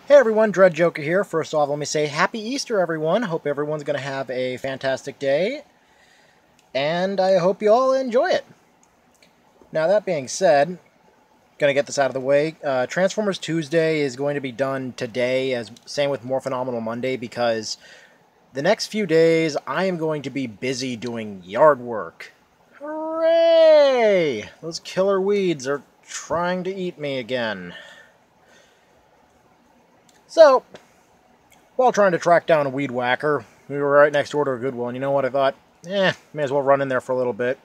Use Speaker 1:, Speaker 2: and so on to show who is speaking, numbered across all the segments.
Speaker 1: Hey everyone, Dread Joker here. First off, let me say Happy Easter, everyone. Hope everyone's going to have a fantastic day, and I hope you all enjoy it. Now, that being said, going to get this out of the way. Transformers Tuesday is going to be done today, as same with More Phenomenal Monday, because the next few days I am going to be busy doing yard work. Hooray! Those killer weeds are trying to eat me again. So, while trying to track down a weed whacker, we were right next door to a good one. You know what, I thought, may as well run in there for a little bit.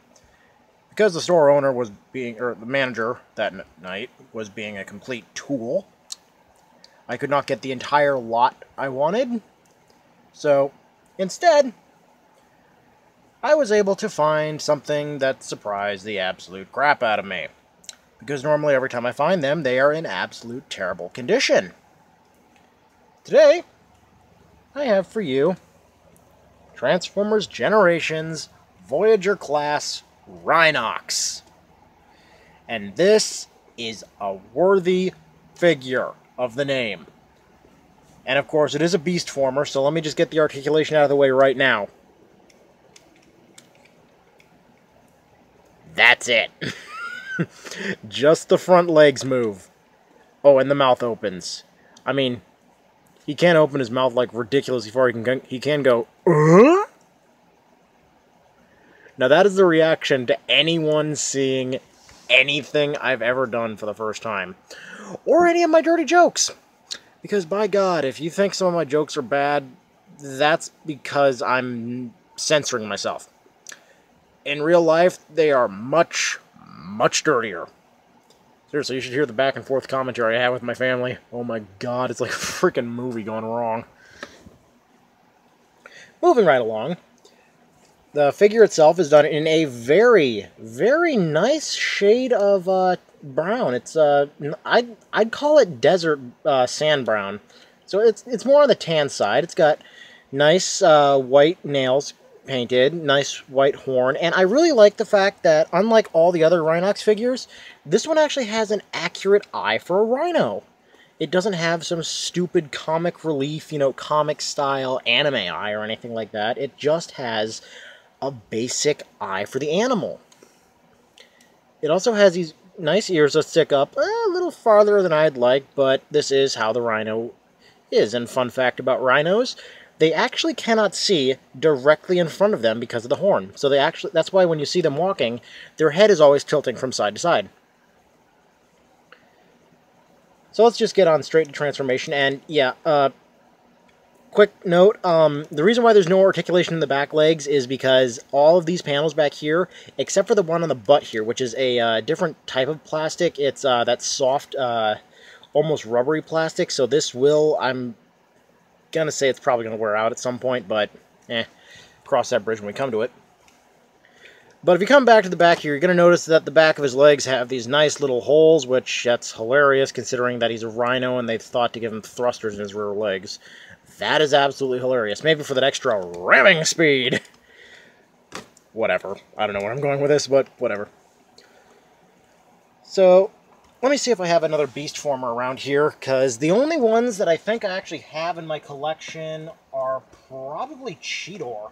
Speaker 1: Because the store owner was being, or the manager that night, was being a complete tool, I could not get the entire lot I wanted. So, instead, I was able to find something that surprised the absolute crap out of me. Because normally every time I find them, they are in absolute terrible condition. Today, I have for you Transformers Generations Voyager Class Rhinox. And this is a worthy figure of the name. And of course, it is a beast former, so let me just get the articulation out of the way right now. That's it. Just the front legs move. Oh, and the mouth opens. I mean, he can't open his mouth like ridiculously far. He can go, Now that is the reaction to anyone seeing anything I've ever done for the first time. Or any of my dirty jokes. Because by God, if you think some of my jokes are bad, that's because I'm censoring myself. In real life, they are much, much dirtier. Seriously, you should hear the back and forth commentary I have with my family. Oh my God, it's like a freaking movie gone wrong. Moving right along, the figure itself is done in a very, very nice shade of brown. It's I'd call it desert sand brown. So it's more on the tan side. It's got nice white nails painted, nice white horn, and I really like the fact that, unlike all the other Rhinox figures, this one actually has an accurate eye for a rhino. It doesn't have some stupid comic relief, comic style anime eye or anything like that. It just has a basic eye for the animal. It also has these nice ears that stick up a little farther than I'd like, but this is how the rhino is. And fun fact about rhinos, they actually cannot see directly in front of them because of the horn. So that's why when you see them walking, their head is always tilting from side to side. So let's just get on straight to transformation. And yeah, quick note, the reason why there's no articulation in the back legs is because all of these panels back here, except for the one on the butt here, which is a different type of plastic, it's that soft, almost rubbery plastic. So this will, I'm gonna say it's probably gonna wear out at some point, but cross that bridge when we come to it. But if you come back to the back here, you're gonna notice that the back of his legs have these nice little holes, which that's hilarious considering that he's a rhino and they've thought to give him thrusters in his rear legs. That is absolutely hilarious. Maybe for that extra ramming speed. Whatever. I don't know where I'm going with this, but whatever. So let me see if I have another beast former around here, because the only ones that I think I actually have in my collection are probably Cheetor.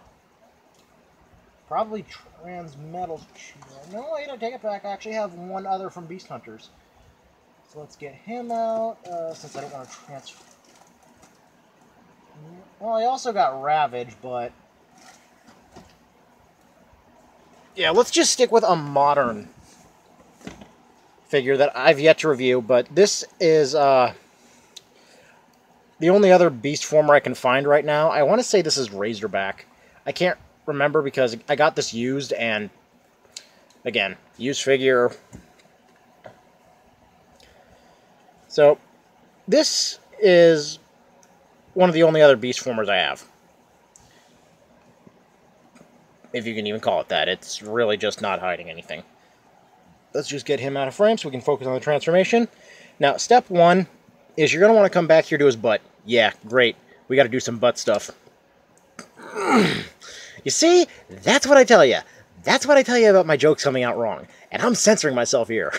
Speaker 1: Probably Transmetal Cheetor. No, wait, I take it back. I actually have one other from Beast Hunters. So let's get him out, since I don't want to transfer. Well, I also got Ravage, but yeah, let's just stick with a modern figure that I've yet to review, but this is the only other beast former I can find right now. I want to say this is Razorback. I can't remember because I got this used, and again, used figure. So this is one of the only other beast formers I have, if you can even call it that. It's really just not hiding anything. Let's just get him out of frame so we can focus on the transformation. Now, step one is you're going to want to come back here to his butt. Yeah, great. We got to do some butt stuff. You see? That's what I tell you. That's what I tell you about my jokes coming out wrong. And I'm censoring myself here.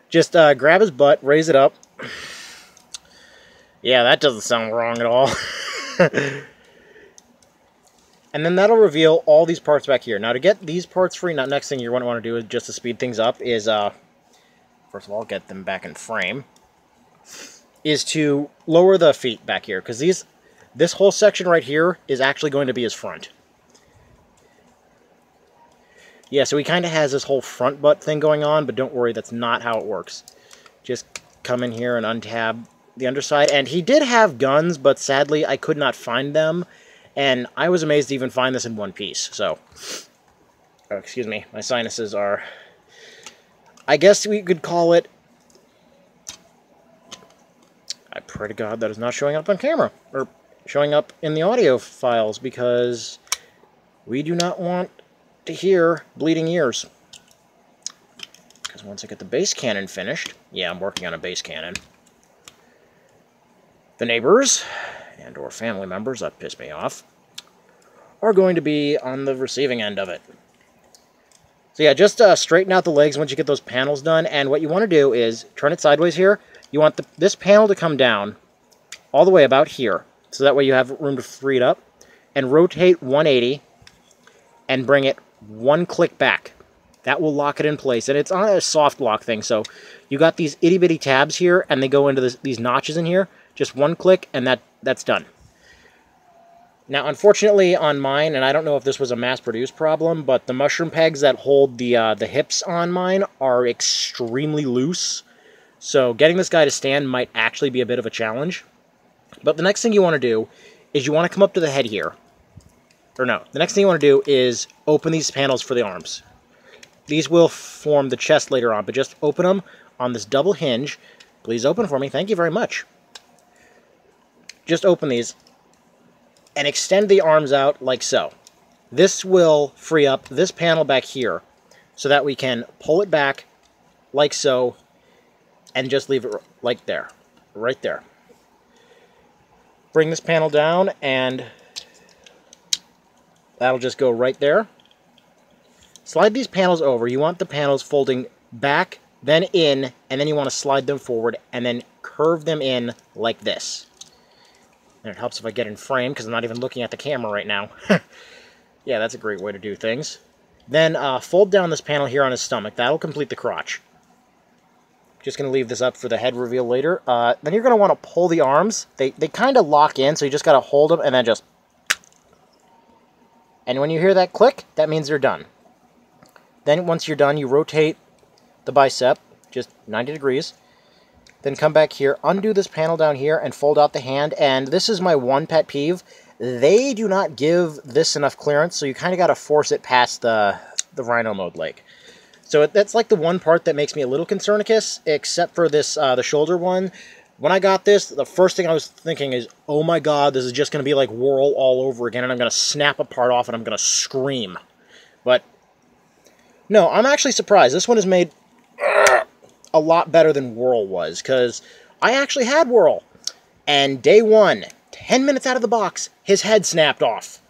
Speaker 1: Just grab his butt, raise it up. Yeah, that doesn't sound wrong at all. And then that'll reveal all these parts back here. Now, to get these parts free, now next thing you're going to want to do is just to speed things up is, first of all, get them back in frame, is to lower the feet back here, because this whole section right here is actually going to be his front. Yeah, so he kind of has this whole front butt thing going on, but don't worry, that's not how it works. Just come in here and untab the underside. And he did have guns, but sadly I could not find them. And I was amazed to even find this in one piece. So, oh, excuse me, my sinuses are, I guess we could call it, I pray to God that is not showing up on camera, or showing up in the audio files, because we do not want to hear bleeding ears. Because once I get the base cannon finished, yeah, I'm working on a base cannon, the neighbors and or family members that piss me off are going to be on the receiving end of it. So yeah, just straighten out the legs once you get those panels done, and what you want to do is turn it sideways here. You want this panel to come down all the way about here, so that way you have room to free it up, and rotate 180 and bring it one click back. That will lock it in place, and it's on a soft lock thing, so you got these itty-bitty tabs here, and they go into these notches in here. Just one click, and that's done. Now, unfortunately, on mine, and I don't know if this was a mass-produced problem, but the mushroom pegs that hold the hips on mine are extremely loose. So getting this guy to stand might actually be a bit of a challenge. But the next thing you want to do is you want to come up to the head here. Or no, the next thing you want to do is open these panels for the arms. These will form the chest later on, but just open them on this double hinge. Please open for me. Thank you very much. Just open these and extend the arms out like so. This will free up this panel back here so that we can pull it back like so and just leave it like there, right there. Bring this panel down and that'll just go right there. Slide these panels over. You want the panels folding back, then in, and then you want to slide them forward and then curve them in like this. And it helps if I get in frame, because I'm not even looking at the camera right now. Yeah, that's a great way to do things. Then fold down this panel here on his stomach. That'll complete the crotch. Just going to leave this up for the head reveal later. Then you're going to want to pull the arms. They kind of lock in, so you just got to hold them and then just... And when you hear that click, that means they're done. Then once you're done, you rotate the bicep, just 90 degrees. Then come back here, undo this panel down here, and fold out the hand. And this is my one pet peeve. They do not give this enough clearance, so you kind of got to force it past the Rhino mode leg. So that's like the one part that makes me a little concernicus, except for this the shoulder one. When I got this, the first thing I was thinking is, oh my god, this is just going to be like Whirl all over again, and I'm going to snap a part off and I'm going to scream. But no, I'm actually surprised. This one is made a lot better than Whirl was, because I actually had Whirl, and day one, 10 minutes out of the box, his head snapped off.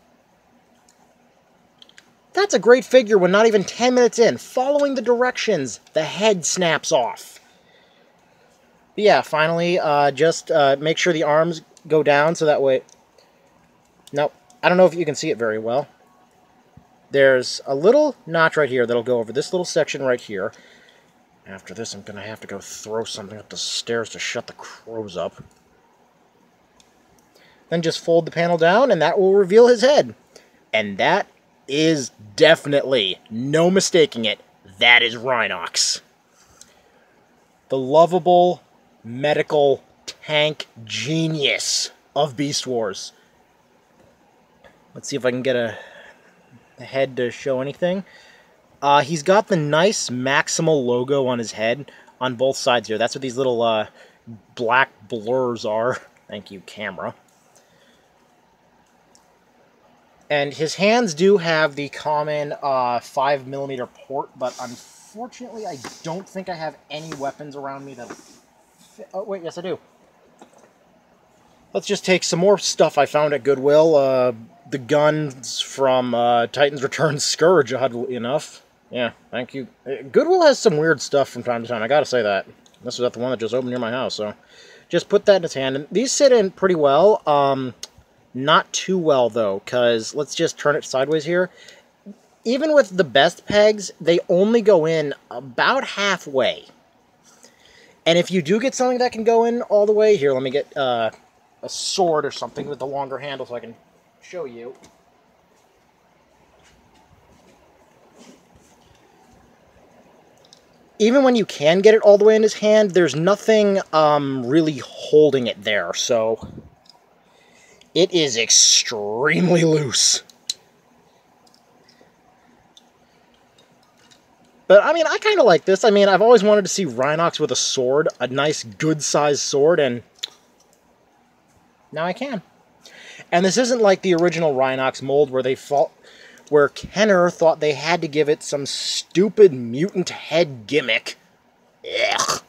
Speaker 1: That's a great figure when not even 10 minutes in, following the directions, the head snaps off. But yeah, finally, just make sure the arms go down so that way... Nope, I don't know if you can see it very well. There's a little notch right here that'll go over this little section right here. After this, I'm going to have to go throw something up the stairs to shut the crows up. Then just fold the panel down, and that will reveal his head. And that is definitely, no mistaking it, that is Rhinox. The lovable, medical, tank genius of Beast Wars. Let's see if I can get a head to show anything. He's got the nice Maximal logo on his head on both sides here. That's what these little black blurs are. Thank you, camera. And his hands do have the common 5mm port, but unfortunately I don't think I have any weapons around me that'll fit. Oh, wait, yes I do. Let's just take some more stuff I found at Goodwill. The guns from Titan's Return Scourge, oddly enough. Yeah, thank you. Goodwill has some weird stuff from time to time, I gotta say that. This was the one that just opened near my house, so... just put that in his hand. And these sit in pretty well. Not too well, though, because let's just turn it sideways here. Even with the best pegs, they only go in about halfway. And if you do get something that can go in all the way, here, let me get a sword or something with the longer handle so I can show you. Even when you can get it all the way in his hand, there's nothing really holding it there, so it is extremely loose. But, I mean, I kind of like this. I mean, I've always wanted to see Rhinox with a sword, a nice, good-sized sword, and now I can. And this isn't like the original Rhinox mold where Kenner thought they had to give it some stupid mutant head gimmick. Ugh.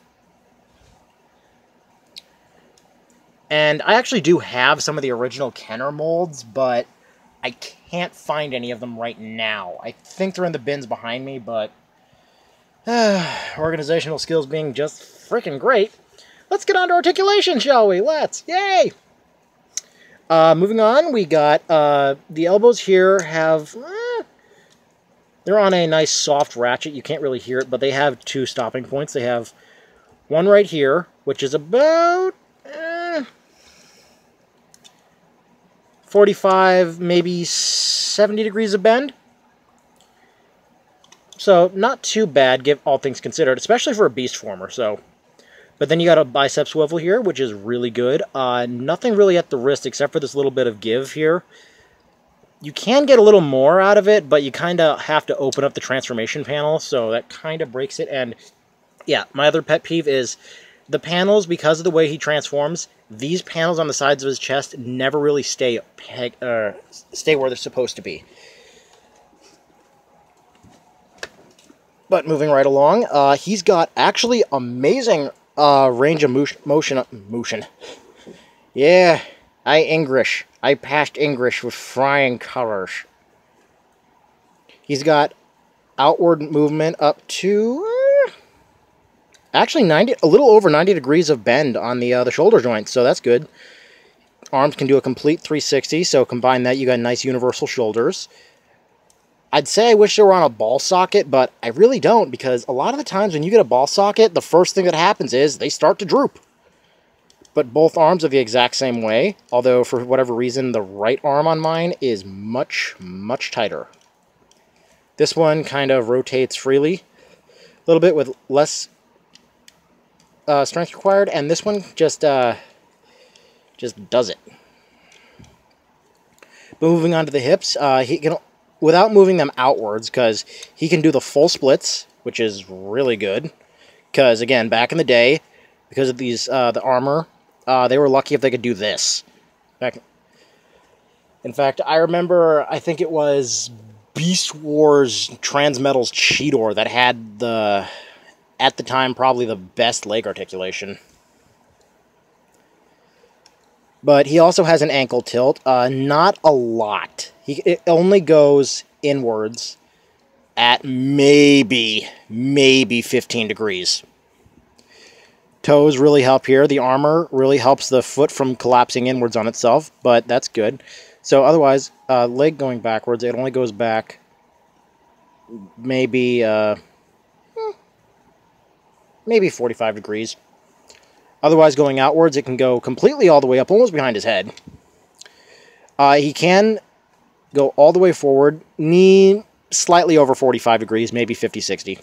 Speaker 1: And I actually do have some of the original Kenner molds, but I can't find any of them right now. I think they're in the bins behind me, but organizational skills being just freaking great. Let's get on to articulation, shall we? Let's! Yay! Moving on, we got the elbows here have... they're on a nice soft ratchet. You can't really hear it, but they have 2 stopping points. They have one right here, which is about 45, maybe 70 degrees of bend. So, not too bad, give all things considered, especially for a beast former, so... But then you got a bicep swivel here, which is really good. Nothing really at the wrist except for this little bit of give here. You can get a little more out of it, but you kind of have to open up the transformation panel, so that kind of breaks it. And, yeah, my other pet peeve is the panels, because of the way he transforms, these panels on the sides of his chest never really stay where they're supposed to be. But moving right along, he's got actually amazing range of motion. Yeah, I passed English with flying colors. He's got outward movement up to actually a little over 90 degrees of bend on the shoulder joints, so that's good. Arms can do a complete 360, so combine that, you got nice universal shoulders. I'd say I wish they were on a ball socket, but I really don't, because a lot of the times when you get a ball socket, the first thing that happens is they start to droop. But both arms are the exact same way, although for whatever reason, the right arm on mine is much, much tighter. This one kind of rotates freely, a little bit with less strength required, and this one just does it. But moving on to the hips, he can... without moving them outwards, because he can do the full splits, which is really good. Because, again, back in the day, because of these the armor, they were lucky if they could do this. In fact, I remember, I think it was Beast Wars Transmetal's Cheetor that had the, at the time, probably the best leg articulation. But he also has an ankle tilt, not a lot. It only goes inwards at maybe 15 degrees. Toes really help here. The armor really helps the foot from collapsing inwards on itself, but that's good. So otherwise, leg going backwards, it only goes back maybe 45 degrees. Otherwise, going outwards, it can go completely all the way up, almost behind his head. He can go all the way forward, knee slightly over 45 degrees, maybe 50, 60.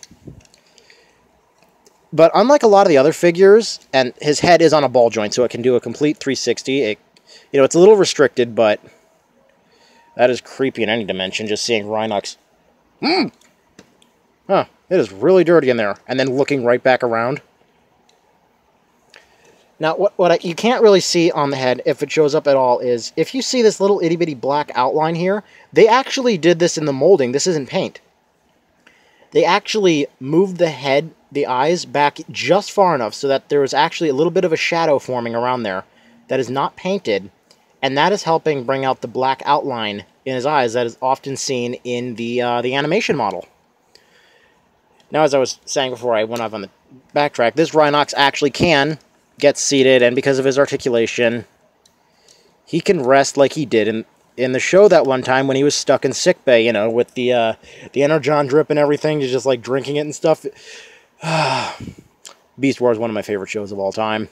Speaker 1: But unlike a lot of the other figures, and his head is on a ball joint, so it can do a complete 360. It's a little restricted, but that is creepy in any dimension, just seeing Rhinox. Huh, it is really dirty in there. And then looking right back around. Now, what you can't really see on the head, if it shows up at all, is if you see this little itty-bitty black outline here, they actually did this in the molding. This isn't paint. They actually moved the head, the eyes, back just far enough so that there is actually a little bit of a shadow forming around there that is not painted, and that is helping bring out the black outline in his eyes that is often seen in the animation model. Now, as I was saying before I went off on the backtrack, this Rhinox actually can gets seated, and because of his articulation, he can rest like he did in the show that one time when he was stuck in sickbay, you know, with the Energon drip and everything, just like drinking it and stuff. Beast Wars is one of my favorite shows of all time.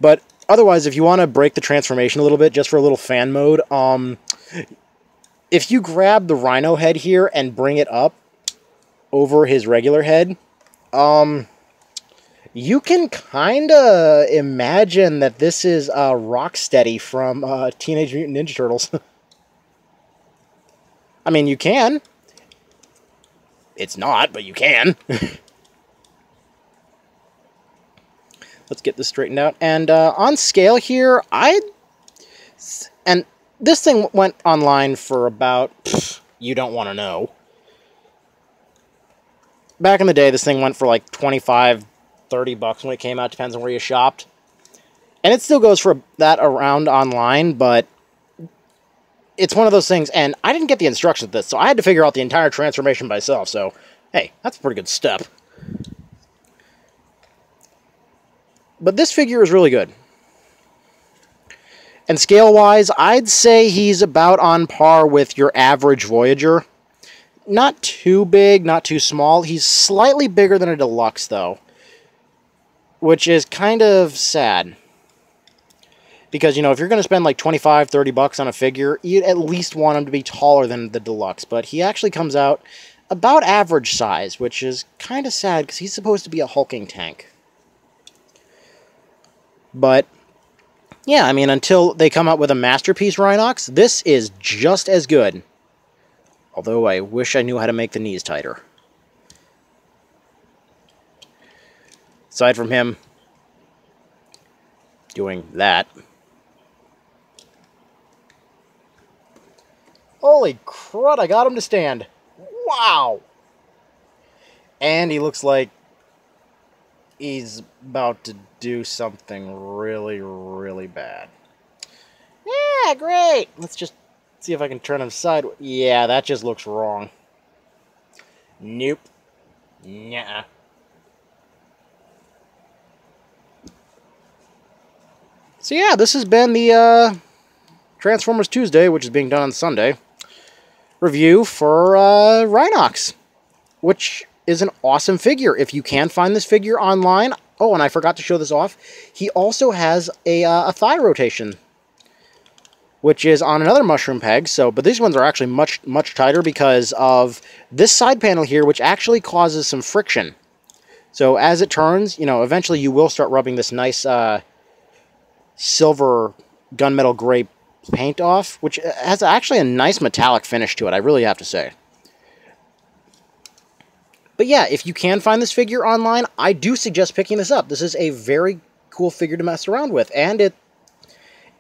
Speaker 1: But otherwise, if you want to break the transformation a little bit, just for a little fan mode, if you grab the Rhino head here and bring it up over his regular head, you can kind of imagine that this is Rocksteady from Teenage Mutant Ninja Turtles. I mean, you can. It's not, but you can. Let's get this straightened out. And on scale here, and this thing went online for about, you don't want to know. Back in the day, this thing went for like 25, 30 bucks when it came out. Depends on where you shopped. And it still goes for that around online, but it's one of those things, and I didn't get the instructions of this, so I had to figure out the entire transformation myself, so, hey, that's a pretty good step. But this figure is really good. And scale-wise, I'd say he's about on par with your average Voyager. Not too big, not too small. He's slightly bigger than a deluxe, though. Which is kind of sad. Because, you know, if you're going to spend like 25, 30 bucks on a figure, you'd at least want him to be taller than the deluxe. But he actually comes out about average size, which is kind of sad because he's supposed to be a hulking tank. But, yeah, I mean, until they come out with a masterpiece Rhinox, this is just as good. Although I wish I knew how to make the knees tighter. Aside from him doing that. Holy crud, I got him to stand. Wow! And he looks like he's about to do something really, really bad. Yeah, great! Let's just see if I can turn him sideways. Yeah, that just looks wrong. Nope. Nuh-uh. So yeah, this has been the Transformers Tuesday, which is being done on Sunday, review for Rhinox, which is an awesome figure. If you can find this figure online, oh, and I forgot to show this off, he also has a thigh rotation, which is on another mushroom peg. So, but these ones are actually much, much tighter because of this side panel here, which actually causes some friction. So as it turns, you know, eventually you will start rubbing this nice silver gunmetal gray paint off, which has actually a nice metallic finish to it, I really have to say. But yeah, if you can find this figure online, I do suggest picking this up. This is a very cool figure to mess around with, and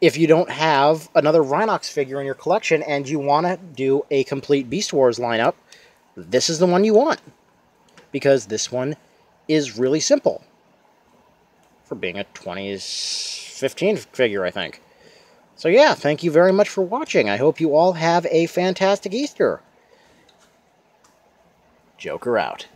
Speaker 1: if you don't have another Rhinox figure in your collection and you want to do a complete Beast Wars lineup, this is the one you want, because this one is really simple for being a 2015 figure, I think. So yeah, thank you very much for watching. I hope you all have a fantastic Easter. Joker out.